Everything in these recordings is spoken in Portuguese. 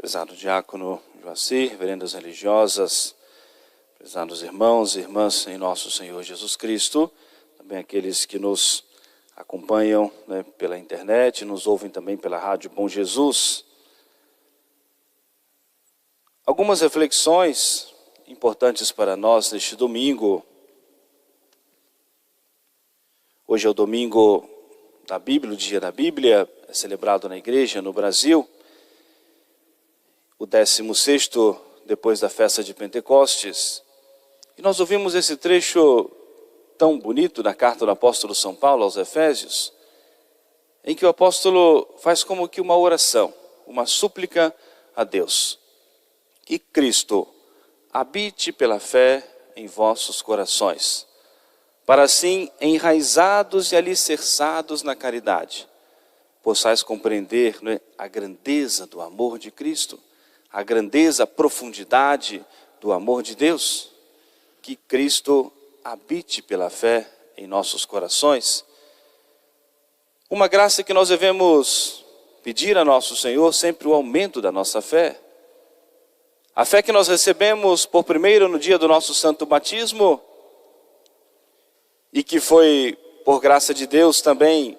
Prezado diácono Joacir, reverendas religiosas, prezados irmãos e irmãs em nosso Senhor Jesus Cristo, também aqueles que nos acompanham pela internet, nos ouvem também pela Rádio Bom Jesus. Algumas reflexões importantes para nós neste domingo. Hoje é o domingo da Bíblia, o dia da Bíblia, é celebrado na igreja no Brasil. O 16º depois da festa de Pentecostes. E nós ouvimos esse trecho tão bonito da carta do apóstolo São Paulo aos Efésios, em que o apóstolo faz como que uma oração, uma súplica a Deus. Que Cristo habite pela fé em vossos corações, para assim, enraizados e alicerçados na caridade, possais compreender a grandeza do amor de Cristo, a grandeza, a profundidade do amor de Deus. Que Cristo habite pela fé em nossos corações. Uma graça que nós devemos pedir a nosso Senhor, sempre o aumento da nossa fé. A fé que nós recebemos por primeiro no dia do nosso santo batismo, e que foi, por graça de Deus, também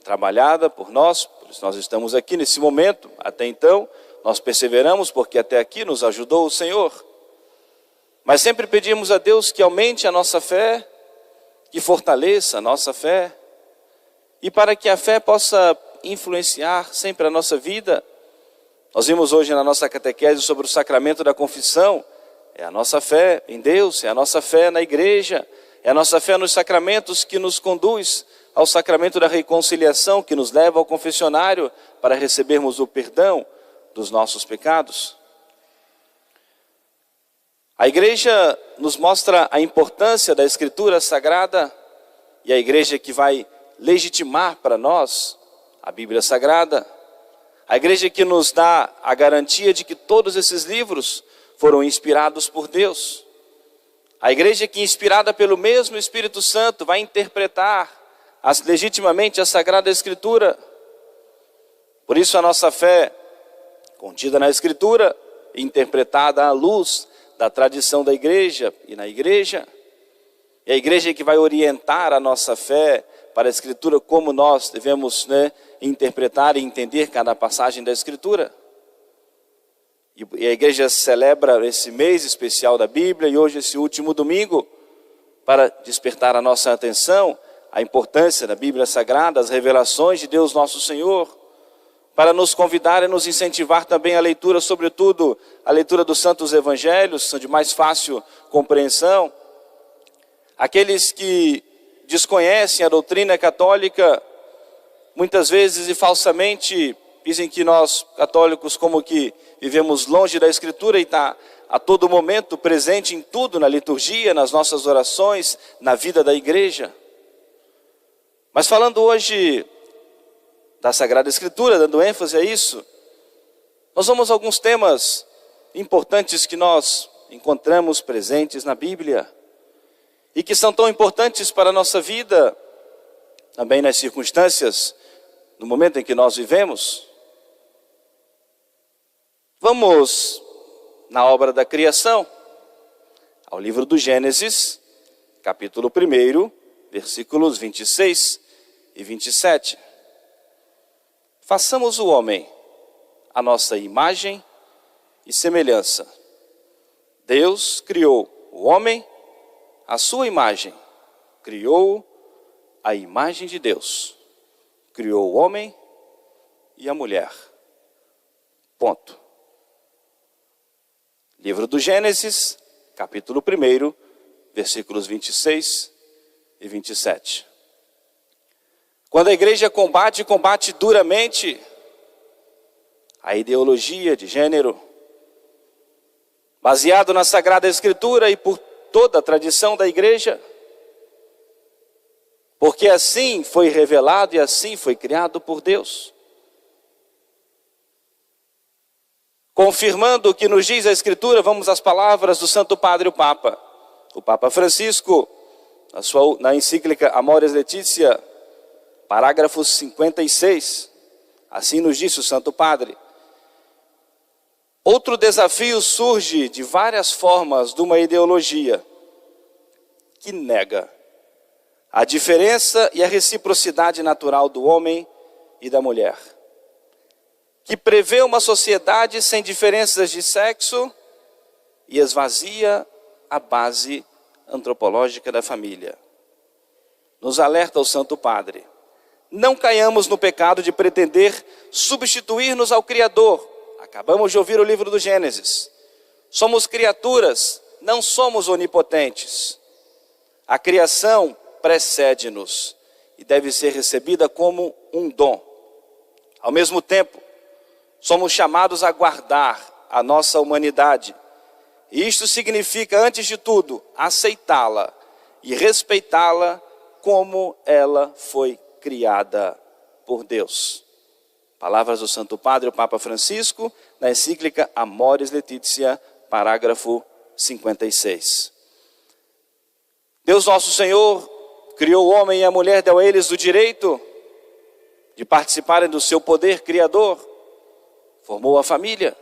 trabalhada por nós, por isso nós estamos aqui nesse momento. Até então, nós perseveramos porque até aqui nos ajudou o Senhor. Mas sempre pedimos a Deus que aumente a nossa fé, que fortaleça a nossa fé, e para que a fé possa influenciar sempre a nossa vida. Nós vimos hoje na nossa catequese sobre o sacramento da confissão. É a nossa fé em Deus, é a nossa fé na igreja, é a nossa fé nos sacramentos que nos conduz ao sacramento da reconciliação, que nos leva ao confessionário para recebermos o perdão dos nossos pecados. A igreja nos mostra a importância da Escritura Sagrada, e a igreja que vai legitimar para nós a Bíblia Sagrada. A igreja que nos dá a garantia de que todos esses livros foram inspirados por Deus. A igreja que, inspirada pelo mesmo Espírito Santo, vai interpretar legitimamente a Sagrada Escritura. Por isso a nossa fé, contida na Escritura, interpretada à luz da tradição da igreja e na igreja. E a igreja que vai orientar a nossa fé para a Escritura, como nós devemos interpretar e entender cada passagem da Escritura. E a igreja celebra esse mês especial da Bíblia, e hoje esse último domingo, para despertar a nossa atenção, a importância da Bíblia Sagrada, as revelações de Deus nosso Senhor, para nos convidar e nos incentivar também a leitura, sobretudo a leitura dos Santos Evangelhos, são de mais fácil compreensão. Aqueles que desconhecem a doutrina católica, muitas vezes e falsamente, dizem que nós católicos como que vivemos longe da Escritura e está a todo momento presente em tudo, na liturgia, nas nossas orações, na vida da igreja. Mas falando hoje da Sagrada Escritura, dando ênfase a isso, nós vamos a alguns temas importantes que nós encontramos presentes na Bíblia e que são tão importantes para a nossa vida, também nas circunstâncias, no momento em que nós vivemos. Vamos na obra da criação, ao livro do Gênesis, capítulo 1, versículos 26 e 27. Façamos o homem a nossa imagem e semelhança. Deus criou o homem à sua imagem. Criou a imagem de Deus. Criou o homem e a mulher. Ponto. Livro do Gênesis, capítulo 1, versículos 26 e 27. Quando a igreja combate duramente a ideologia de gênero, baseado na Sagrada Escritura e por toda a tradição da igreja, porque assim foi revelado e assim foi criado por Deus. Confirmando o que nos diz a Escritura, vamos às palavras do Santo Padre, o Papa Francisco, na encíclica Amoris Laetitia, parágrafo 56, assim nos disse o Santo Padre: Outro desafio surge de várias formas de uma ideologia que nega a diferença e a reciprocidade natural do homem e da mulher, que prevê uma sociedade sem diferenças de sexo e esvazia a base antropológica da família. Nos alerta o Santo Padre: não caiamos no pecado de pretender substituir-nos ao Criador. Acabamos de ouvir o livro do Gênesis. Somos criaturas, não somos onipotentes. A criação precede-nos e deve ser recebida como um dom. Ao mesmo tempo, somos chamados a guardar a nossa humanidade. E isto significa, antes de tudo, aceitá-la e respeitá-la como ela foi criada por Deus. Palavras do Santo Padre, o Papa Francisco, na encíclica Amoris Laetitia, parágrafo 56. Deus nosso Senhor criou o homem e a mulher, deu a eles o direito de participarem do seu poder criador. Formou a família,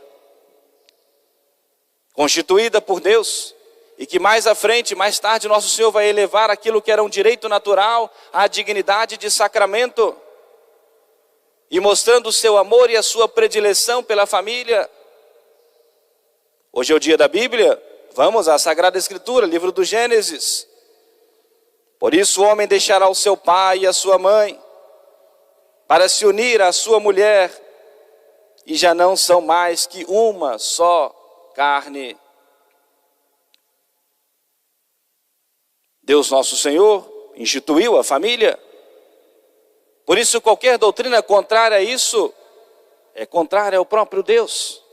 constituída por Deus, e que mais à frente, mais tarde, nosso Senhor vai elevar aquilo que era um direito natural à dignidade de sacramento, e mostrando o seu amor e a sua predileção pela família. Hoje é o dia da Bíblia, vamos à Sagrada Escritura, livro do Gênesis. Por isso o homem deixará o seu pai e a sua mãe, para se unir à sua mulher, e já não são mais que uma só carne. Deus nosso Senhor instituiu a família. Por isso qualquer doutrina contrária a isso é contrária ao próprio Deus.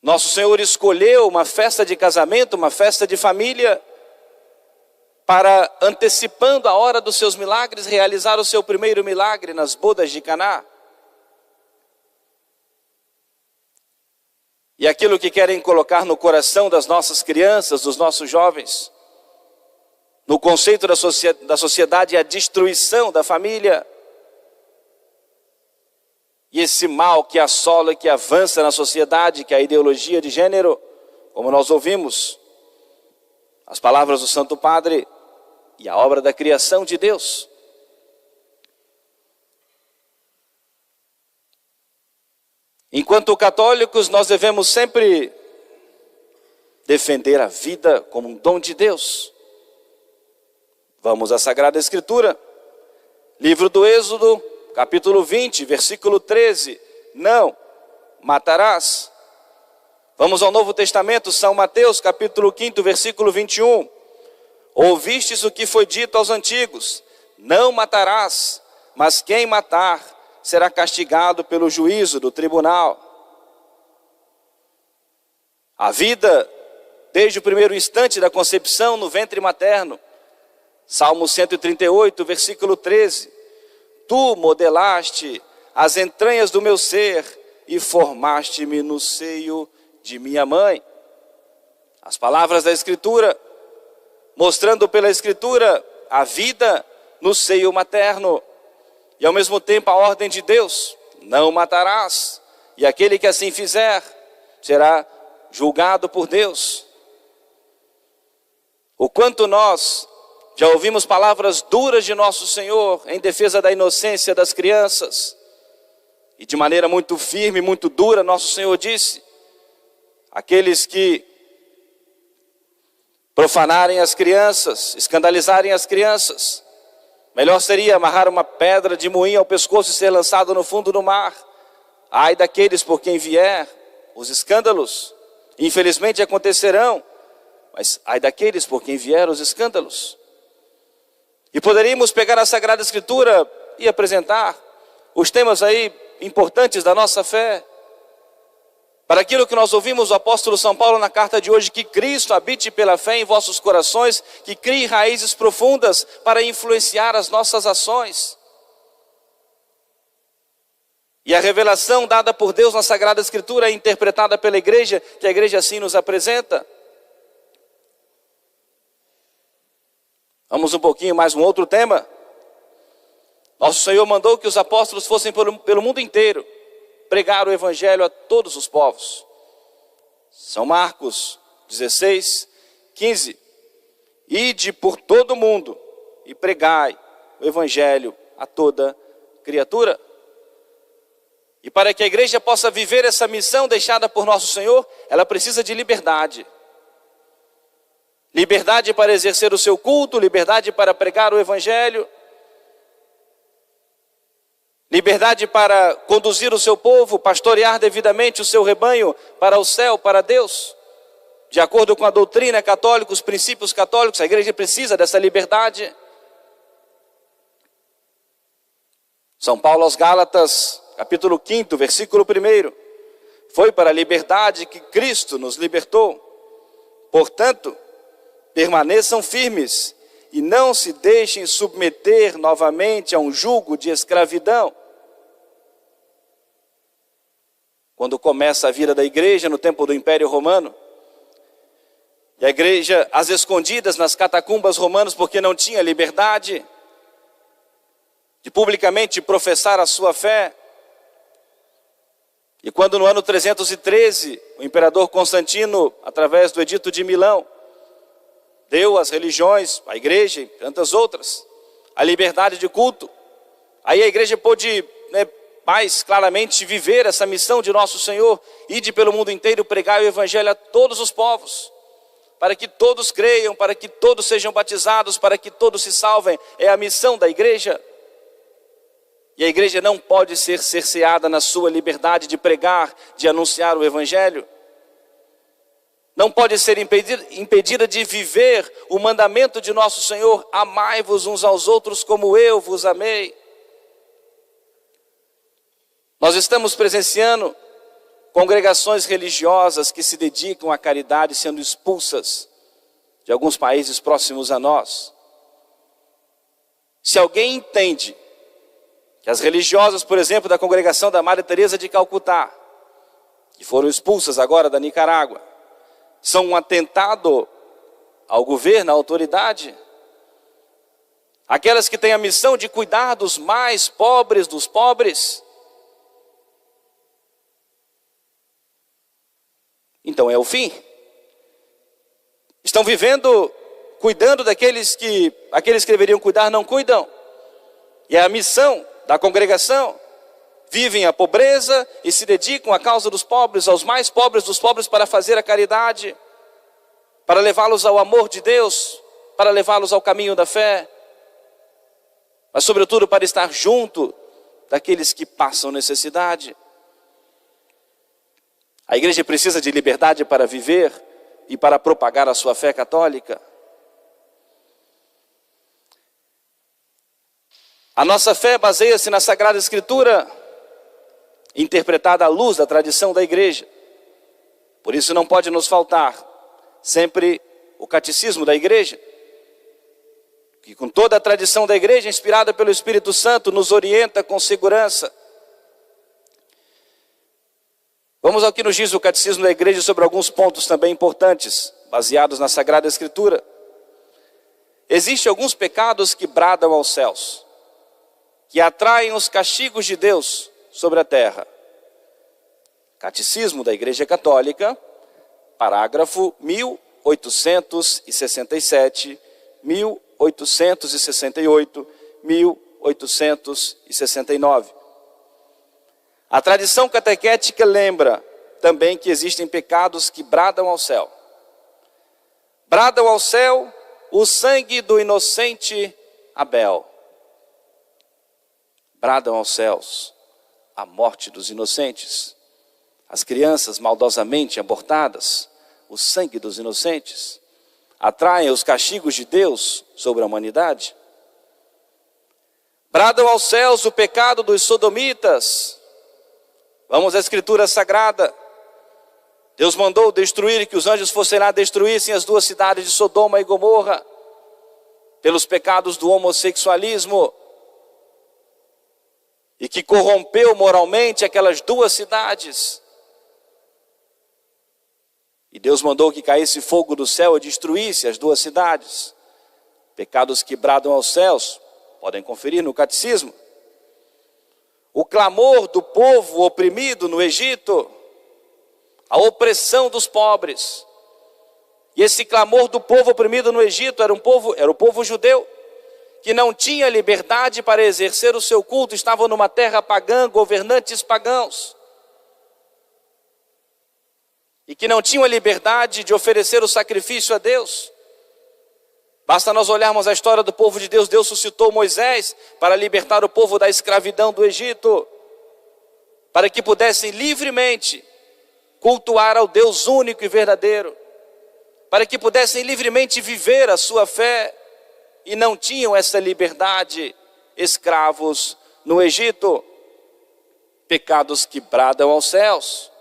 Nosso Senhor escolheu uma festa de casamento, uma festa de família, para, antecipando a hora dos seus milagres, realizar o seu primeiro milagre nas bodas de Caná. E aquilo que querem colocar no coração das nossas crianças, dos nossos jovens, no conceito da sociedade, é a destruição da família. E esse mal que assola e que avança na sociedade, que é a ideologia de gênero, como nós ouvimos, as palavras do Santo Padre e a obra da criação de Deus. Enquanto católicos, nós devemos sempre defender a vida como um dom de Deus. Vamos à Sagrada Escritura, livro do Êxodo, capítulo 20, versículo 13. Não matarás. Vamos ao Novo Testamento, São Mateus, capítulo 5, versículo 21. Ouvistes o que foi dito aos antigos: não matarás, mas quem matar será castigado pelo juízo do tribunal. A vida, desde o primeiro instante da concepção no ventre materno. Salmo 138, versículo 13. Tu modelaste as entranhas do meu ser e formaste-me no seio de minha mãe. As palavras da Escritura, mostrando pela Escritura a vida no seio materno. E ao mesmo tempo a ordem de Deus: não matarás. E aquele que assim fizer será julgado por Deus. O quanto nós já ouvimos palavras duras de nosso Senhor em defesa da inocência das crianças. E de maneira muito firme, muito dura, nosso Senhor disse: aqueles que profanarem as crianças, escandalizarem as crianças, melhor seria amarrar uma pedra de moinho ao pescoço e ser lançado no fundo do mar. Ai daqueles por quem vier os escândalos. Infelizmente acontecerão, mas ai daqueles por quem vier os escândalos. E poderíamos pegar a Sagrada Escritura e apresentar os temas aí importantes da nossa fé. Para aquilo que nós ouvimos o apóstolo São Paulo na carta de hoje: que Cristo habite pela fé em vossos corações, que crie raízes profundas para influenciar as nossas ações. E a revelação dada por Deus na Sagrada Escritura é interpretada pela igreja, que a igreja assim nos apresenta. Vamos um pouquinho mais um outro tema. Nosso Senhor mandou que os apóstolos fossem pelo mundo inteiro, pregar o evangelho a todos os povos. São Marcos 16, 15. Ide por todo o mundo e pregai o evangelho a toda criatura. E para que a igreja possa viver essa missão deixada por nosso Senhor, ela precisa de liberdade. Liberdade para exercer o seu culto, liberdade para pregar o evangelho, liberdade para conduzir o seu povo, pastorear devidamente o seu rebanho para o céu, para Deus. De acordo com a doutrina católica, os princípios católicos, a igreja precisa dessa liberdade. São Paulo aos Gálatas, capítulo 5, versículo 1. Foi para a liberdade que Cristo nos libertou. Portanto, permaneçam firmes e não se deixem submeter novamente a um jugo de escravidão. Quando começa a vida da igreja no tempo do Império Romano, e a igreja às escondidas nas catacumbas romanas porque não tinha liberdade de publicamente professar a sua fé. E quando no ano 313, o imperador Constantino, através do Edito de Milão, deu às religiões, à igreja e tantas outras, a liberdade de culto, aí a igreja pôde mais claramente viver essa missão de nosso Senhor, ide pelo mundo inteiro pregar o evangelho a todos os povos, para que todos creiam, para que todos sejam batizados, para que todos se salvem. É a missão da igreja. E a igreja não pode ser cerceada na sua liberdade de pregar, de anunciar o evangelho. Não pode ser impedida de viver o mandamento de nosso Senhor: amai-vos uns aos outros como eu vos amei. Nós estamos presenciando congregações religiosas que se dedicam à caridade sendo expulsas de alguns países próximos a nós. Se alguém entende que as religiosas, por exemplo, da congregação da Madre Teresa de Calcutá, que foram expulsas agora da Nicarágua, são um atentado ao governo, à autoridade, aquelas que têm a missão de cuidar dos mais pobres dos pobres, então é o fim. Estão vivendo, cuidando daqueles que deveriam cuidar não cuidam. E é a missão da congregação. Vivem a pobreza e se dedicam à causa dos pobres, aos mais pobres dos pobres, para fazer a caridade, para levá-los ao amor de Deus, para levá-los ao caminho da fé, mas sobretudo para estar junto daqueles que passam necessidade. A igreja precisa de liberdade para viver e para propagar a sua fé católica. A nossa fé baseia-se na Sagrada Escritura, interpretada à luz da tradição da igreja. Por isso não pode nos faltar sempre o catecismo da igreja, que com toda a tradição da igreja, inspirada pelo Espírito Santo, nos orienta com segurança. Vamos ao que nos diz o catecismo da igreja sobre alguns pontos também importantes, baseados na Sagrada Escritura. Existem alguns pecados que bradam aos céus, que atraem os castigos de Deus sobre a terra. Catecismo da Igreja Católica, parágrafo 1867, 1868, 1869. A tradição catequética lembra também que existem pecados que bradam ao céu. Bradam ao céu o sangue do inocente Abel. Bradam aos céus a morte dos inocentes. As crianças maldosamente abortadas, o sangue dos inocentes, atraem os castigos de Deus sobre a humanidade. Bradam aos céus o pecado dos sodomitas. Vamos à Escritura Sagrada. Deus mandou destruir, que os anjos fossem lá destruíssem as duas cidades de Sodoma e Gomorra, pelos pecados do homossexualismo, e que corrompeu moralmente aquelas duas cidades. E Deus mandou que caísse fogo do céu e destruísse as duas cidades. Pecados que bradam aos céus, podem conferir no catecismo. o clamor do povo oprimido no Egito, a opressão dos pobres. E esse clamor do povo oprimido no Egito era o povo judeu, que não tinha liberdade para exercer o seu culto, estava numa terra pagã, governantes pagãos, e que não tinham a liberdade de oferecer o sacrifício a Deus. Basta nós olharmos a história do povo de Deus. Deus suscitou Moisés para libertar o povo da escravidão do Egito, para que pudessem livremente cultuar ao Deus único e verdadeiro, para que pudessem livremente viver a sua fé, e não tinham essa liberdade, escravos no Egito. Pecados que bradam aos céus,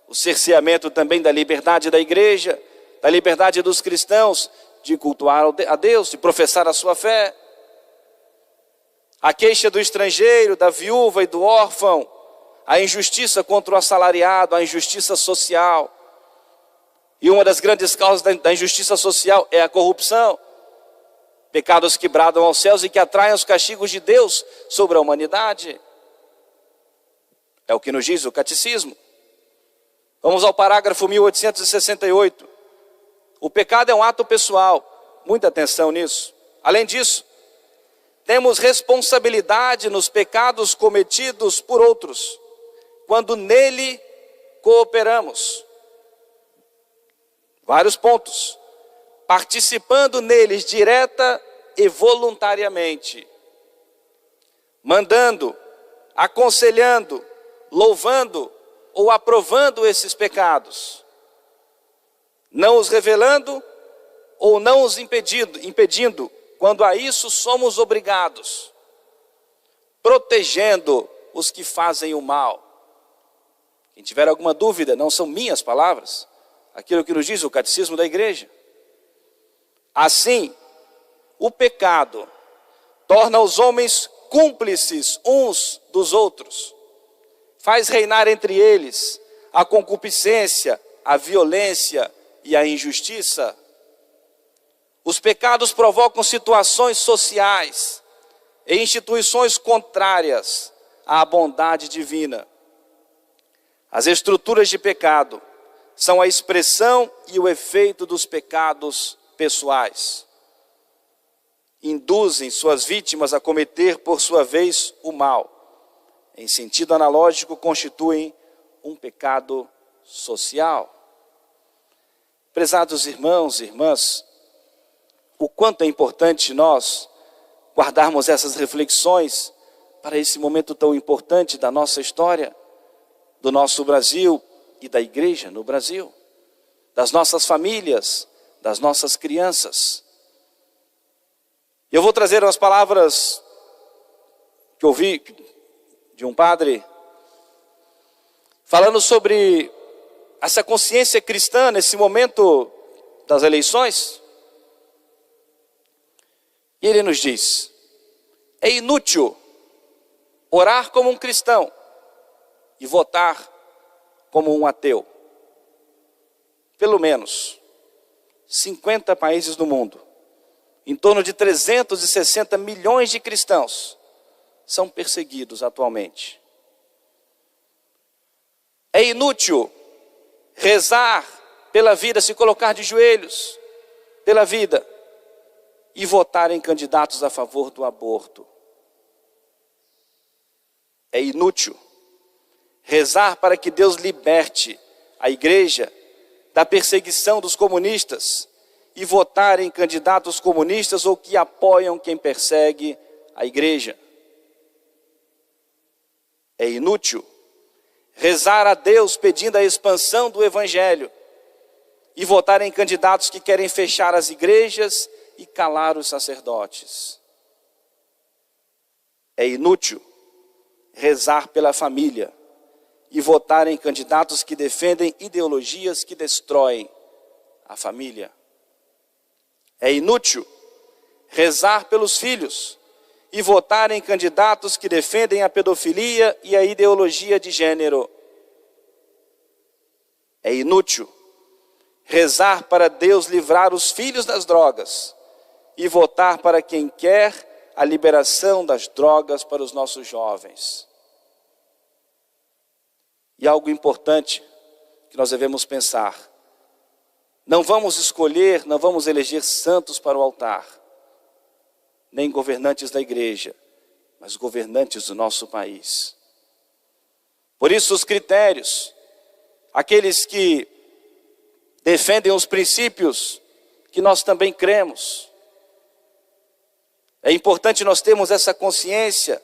o cerceamento também da liberdade da igreja, da liberdade dos cristãos de cultuar a Deus, de professar a sua fé. A queixa do estrangeiro, da viúva e do órfão, a injustiça contra o assalariado, a injustiça social. E uma das grandes causas da injustiça social é a corrupção. Pecados que bradam aos céus e que atraem os castigos de Deus sobre a humanidade. É o que nos diz o catecismo. Vamos ao parágrafo 1868. O pecado é um ato pessoal. Muita atenção nisso. Além disso, temos responsabilidade nos pecados cometidos por outros, quando nele cooperamos. Vários pontos. Participando neles direta e voluntariamente. Mandando, aconselhando, louvando ou aprovando esses pecados. Não os revelando ou não os impedindo, quando a isso somos obrigados. Protegendo os que fazem o mal. Quem tiver alguma dúvida, não são minhas palavras, aquilo que nos diz o catecismo da igreja. Assim, o pecado torna os homens cúmplices uns dos outros, faz reinar entre eles a concupiscência, a violência e a injustiça. Os pecados provocam situações sociais e instituições contrárias à bondade divina. As estruturas de pecado são a expressão e o efeito dos pecados pessoais. Induzem suas vítimas a cometer, por sua vez, o mal. Em sentido analógico, constituem um pecado social. Prezados irmãos e irmãs, o quanto é importante nós guardarmos essas reflexões para esse momento tão importante da nossa história, do nosso Brasil e da igreja no Brasil, das nossas famílias, das nossas crianças. Eu vou trazer umas palavras que ouvi de um padre falando sobre essa consciência cristã nesse momento das eleições. E ele nos diz: é inútil orar como um cristão e votar como um ateu. Pelo menos 50 países do mundo, em torno de 360 milhões de cristãos, são perseguidos atualmente. É inútil rezar pela vida, se colocar de joelhos pela vida e votar em candidatos a favor do aborto. É inútil rezar para que Deus liberte a igreja da perseguição dos comunistas e votar em candidatos comunistas ou que apoiam quem persegue a igreja. É inútil rezar a Deus pedindo a expansão do evangelho e votar em candidatos que querem fechar as igrejas e calar os sacerdotes. É inútil rezar pela família e votar em candidatos que defendem ideologias que destroem a família. É inútil rezar pelos filhos e votar em candidatos que defendem a pedofilia e a ideologia de gênero. É inútil rezar para Deus livrar os filhos das drogas e votar para quem quer a liberação das drogas para os nossos jovens. E algo importante que nós devemos pensar: não vamos escolher, não vamos eleger santos para o altar, nem governantes da igreja, mas governantes do nosso país. Por isso os critérios, aqueles que defendem os princípios que nós também cremos, é importante nós termos essa consciência,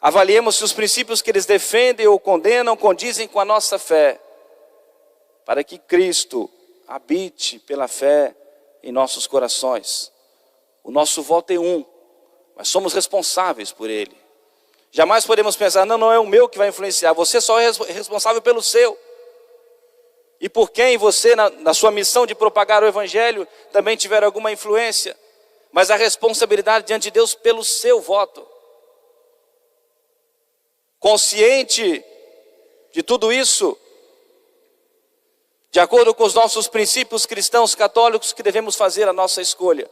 avaliemos se os princípios que eles defendem ou condenam condizem com a nossa fé, para que Cristo habite pela fé em nossos corações. O nosso voto é um, mas somos responsáveis por ele. Jamais podemos pensar: não é o meu que vai influenciar, você só é responsável pelo seu. E por quem você, na sua missão de propagar o Evangelho, também tiver alguma influência. Mas a responsabilidade diante de Deus pelo seu voto. Consciente de tudo isso, de acordo com os nossos princípios cristãos católicos, que devemos fazer a nossa escolha.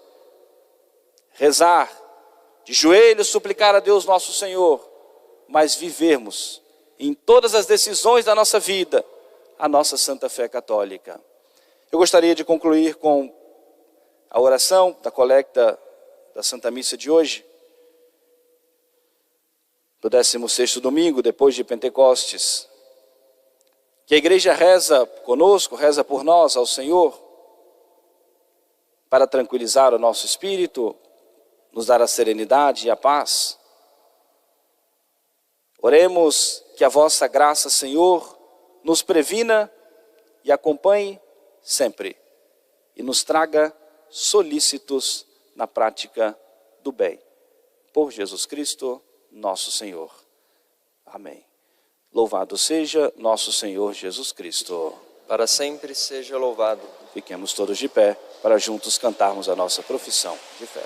Rezar, de joelhos suplicar a Deus nosso Senhor, mas vivermos em todas as decisões da nossa vida a nossa santa fé católica. Eu gostaria de concluir com a oração da colecta da Santa Missa de hoje, do 16º domingo, depois de Pentecostes, que a igreja reza conosco, reza por nós ao Senhor, para tranquilizar o nosso espírito, nos dar a serenidade e a paz. Oremos que a vossa graça, Senhor, nos previna e acompanhe sempre, e nos traga solícitos na prática do bem. Por Jesus Cristo, nosso Senhor. Amém. Louvado seja nosso Senhor Jesus Cristo. Para sempre seja louvado. Fiquemos todos de pé para juntos cantarmos a nossa profissão de fé.